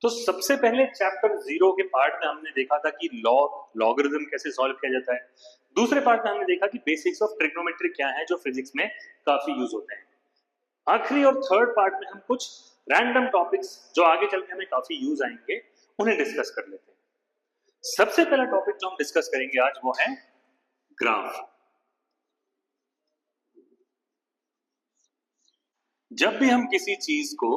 तो सबसे पहले चैप्टर 0 के पार्ट में हमने देखा था कि लॉगरिथम कैसे सॉल्व किया जाता है। दूसरे पार्ट में हमने देखा कि बेसिक्स ऑफ ट्रिग्नोमेट्री क्या है, जो फिजिक्स में काफी यूज होते हैं। आखिरी और थर्ड पार्ट में हम कुछ रैंडम टॉपिक्स जो आगे चल के हमें काफी यूज आएंगे उन्हें डिस्कस कर लेते हैं। सबसे पहला टॉपिक जो हम डिस्कस करेंगे आज वो है ग्राफ। जब भी हम किसी चीज को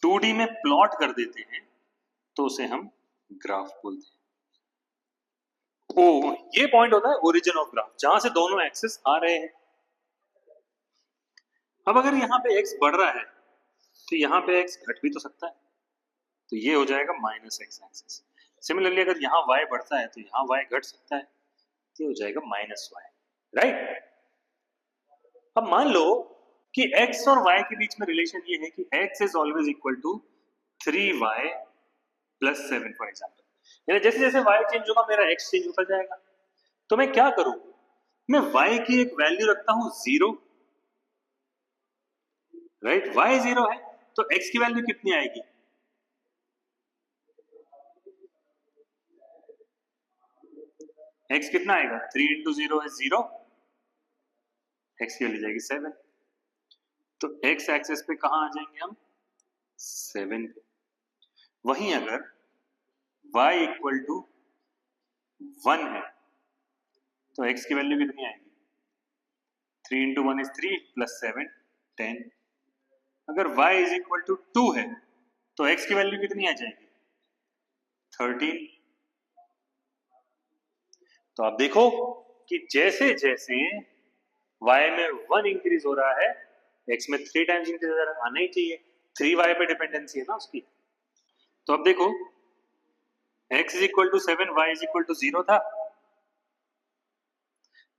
2D में प्लॉट कर देते हैं तो उसे हम ग्राफ बोलते हैं। ओ, ये पॉइंट होता है ओरिजिन ऑफ ग्राफ, जहां से दोनों एक्सिस आ रहे हैं। अब अगर यहां पे x बढ़ रहा है तो यहां पे x घट भी तो सकता है, तो ये हो जाएगा माइनस एक्स एक्सिस। सिमिलरली अगर यहाँ y बढ़ता है तो यहाँ y घट सकता है, तो ये हो जाएगा माइनस वाई, राइट। अब मान लो कि x और y के बीच में रिलेशन ये है कि x is always equal to 3y plus 7 for example. यानी जैसे जैसे y चेंज होगा मेरा x चेंज होता जाएगा। तो मैं क्या करूं, मैं y की एक वैल्यू रखता हूं 0, राइट। y 0 है तो x की वैल्यू कितनी आएगी, x कितना आएगा, 3 इंटू 0 इज 0, x की वैल्यू जाएगी 7। तो x एक्सिस पे कहां आ जाएंगे हम, 7 पे। वहीं अगर y इक्वल टू 1 है तो x की वैल्यू कितनी आएगी, 3 इंटू 1 इज 3 प्लस 7 10। अगर y इज इक्वल टू 2 है तो x की वैल्यू कितनी आ जाएगी, 13। तो आप देखो कि जैसे जैसे y में 1 इंक्रीज हो रहा है x में 3 टाइम्स इंक्रीज हो रहा है, आना ही चाहिए, 3y पे डिपेंडेंसी है ना उसकी। तो अब देखो x is equal to 7, y is equal to 0 था,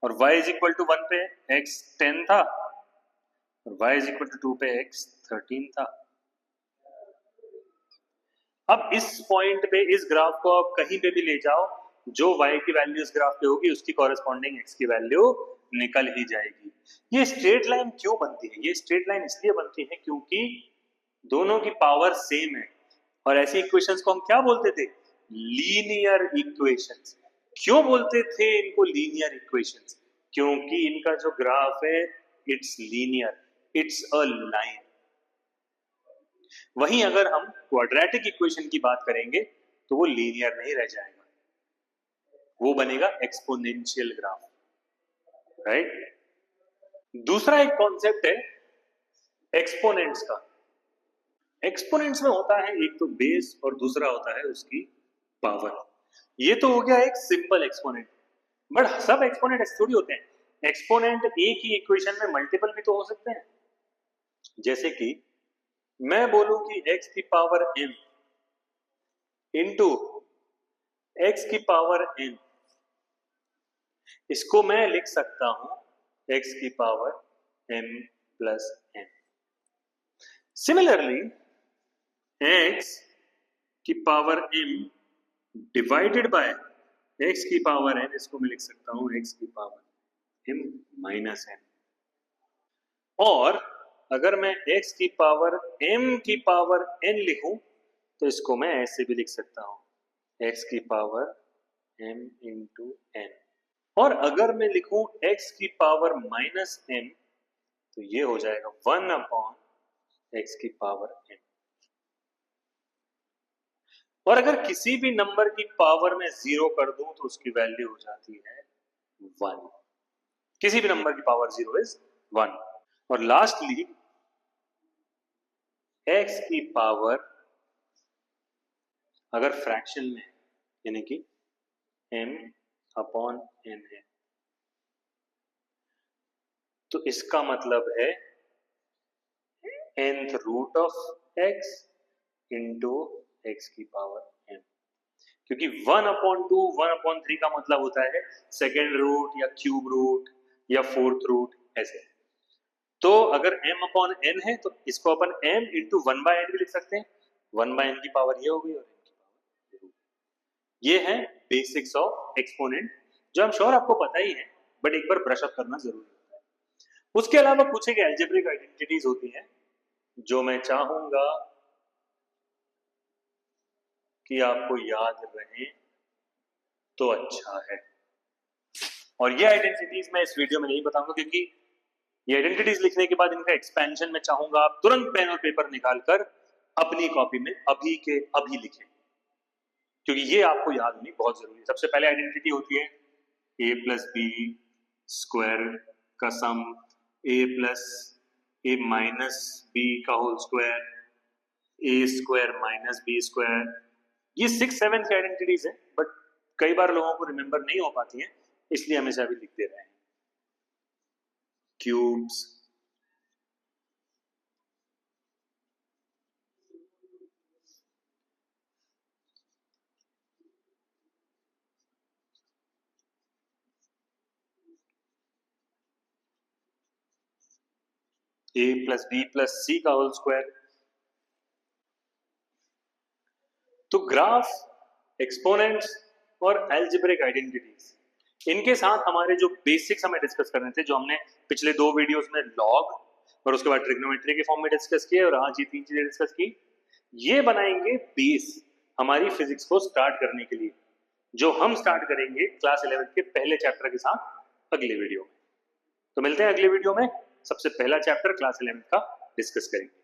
और y इज इक्वल टू 1 पे x 10 था, और y इज इक्वल टू 2 पे x 13 था। अब इस पॉइंट पे इस ग्राफ को आप कहीं पे भी ले जाओ, जो y की वैल्यू इस ग्राफ पे होगी उसकी कॉरेस्पॉन्डिंग x की वैल्यू निकल ही जाएगी। ये स्ट्रेट लाइन क्यों बनती है, ये स्ट्रेट लाइन इसलिए बनती है क्योंकि दोनों की पावर सेम है। और ऐसी इक्वेशंस को हम क्या बोलते थे, लीनियर इक्वेशंस। क्यों बोलते थे इनको लीनियर इक्वेशंस, क्योंकि इनका जो ग्राफ है it's linear, it's a line. वहीं अगर हम क्वाड्रेटिक इक्वेशन की बात करेंगे तो वो लीनियर नहीं रह जाएगा, वो बनेगा एक्सपोनेंशियल ग्राफ, राइट। दूसरा एक कॉन्सेप्ट है एक्सपोनेंट्स का। एक्सपोनेंट्स में होता है एक तो बेस और दूसरा होता है उसकी पावर। ये तो हो गया एक सिंपल एक्सपोनेंट, बट सब एक्सपोनेंट ऐसे थोड़ी होते हैं। एक्सपोनेंट एक ही इक्वेशन में मल्टीपल भी तो हो सकते हैं। जैसे कि मैं बोलूं कि x की पावर m इंटू x की पावर n, इसको मैं लिख सकता हूं x की power m plus n। Similarly x की power m divided by x की पावर n, इसको मैं लिख सकता हूं x की पावर m माइनस n। और अगर मैं x की पावर m की पावर n लिखूं तो इसको मैं ऐसे भी लिख सकता हूं, x की पावर m इंटू n। और अगर मैं लिखूं x की पावर माइनस m तो ये हो जाएगा 1 अपॉन x की पावर m। और अगर किसी भी नंबर की पावर में 0 कर दूं तो उसकी वैल्यू हो जाती है 1। किसी भी नंबर की पावर 0 इज 1। और लास्टली x की पावर अगर फ्रैक्शन में यानी कि m अपॉन n है तो इसका मतलब है nth root of x into x की पावर m। क्योंकि 1 अपॉन 2 1 अपॉन 3 का मतलब होता है सेकेंड रूट या क्यूब रूट या फोर्थ रूट ऐसे। तो अगर m अपॉन n है तो इसको अपन m इंटू 1 बाय n भी लिख सकते हैं। 1 बाय n की पावर ये हो गई और n की पावर ये है बेसिक्स ऑफ एक्सपोनेंट, जो हम श्योर आपको पता ही है, बट एक बार ब्रश अप करना जरूरी होता है। उसके अलावा कुछ एक अलजेब्रिक आइडेंटिटीज होती हैं जो मैं चाहूंगा कि आपको याद रहे तो अच्छा है। और ये आइडेंटिटीज मैं इस वीडियो में नहीं बताऊंगा, क्योंकि ये आइडेंटिटीज लिखने के बाद इनका एक्सपेंशन मैं चाहूंगा आप तुरंत पेन और पेपर निकालकर अपनी कॉपी में अभी के अभी लिखें, क्योंकि ये आपको याद होनी बहुत जरूरी है। सबसे पहले आइडेंटिटी होती है a प्लस बी स्क्वायर का sum, a plus a minus b का whole square, a square minus b square. ये 6-7 आइडेंटिटीज है, बट कई बार लोगों को रिमेंबर नहीं हो पाती हैं, इसलिए हमेशा भी लिख दे रहे हैं। Cubes, a plus B plus C का होल स्क्वायर। तो ग्राफ, एक्सपोनेंट्स और एल्जेब्रिक आइडेंटिटीज, इनके साथ हमारे जो बेसिक्स हमें डिस्कस करने थे, जो हमने पिछले 2 वीडियोस में लॉग और उसके बाद ट्रिग्नोमेट्री के फॉर्म में डिस्कस किए और आज ये 3 चीजें डिस्कस की, ये बनाएंगे बेस हमारी फिजिक्स को स्टार्ट करने के लिए, जो हम स्टार्ट करेंगे क्लास 11 के पहले चैप्टर के साथ अगले वीडियो में। तो मिलते हैं अगले वीडियो में, सबसे पहला चैप्टर क्लास 11 का डिस्कस करेंगे।